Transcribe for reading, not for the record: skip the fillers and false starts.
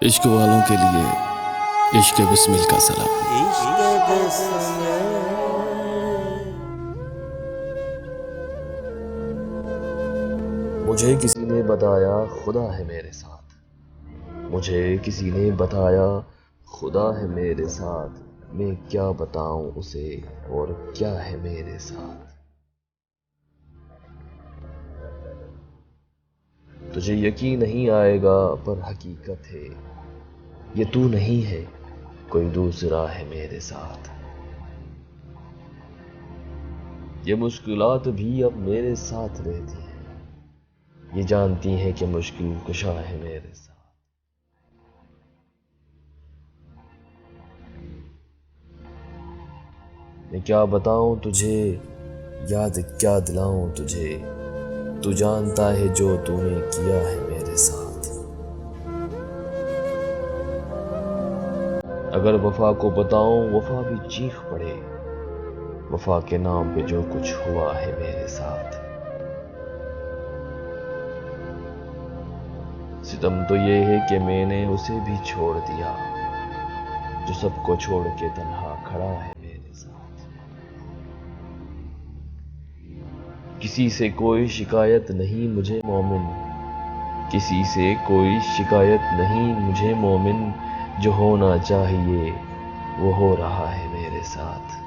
इश्क वालों के लिए इश्क बिस्मिल का सलाम। मुझे किसी ने बताया खुदा है मेरे साथ, मुझे किसी ने बताया खुदा है मेरे साथ। मैं क्या बताऊं उसे और क्या है मेरे साथ। तुझे यकीन नहीं आएगा पर हकीकत है, ये तू नहीं है कोई दूसरा है मेरे साथ। ये मुश्किलात भी अब मेरे साथ रहती हैं, ये जानती हैं कि मुश्किल कुशा है मेरे साथ। मैं क्या बताऊं तुझे, याद क्या दिलाऊं तुझे, तू जानता है जो तूने किया है मेरे साथ। अगर वफा को बताऊं वफा भी चीख पड़े, वफा के नाम पे जो कुछ हुआ है मेरे साथ। सितम तो ये है कि मैंने उसे भी छोड़ दिया, जो सबको छोड़ के तन्हा खड़ा है मेरे साथ। किसी से कोई शिकायत नहीं मुझे मोमिन, किसी से कोई शिकायत नहीं मुझे मोमिन, जो होना चाहिए वो हो रहा है मेरे साथ।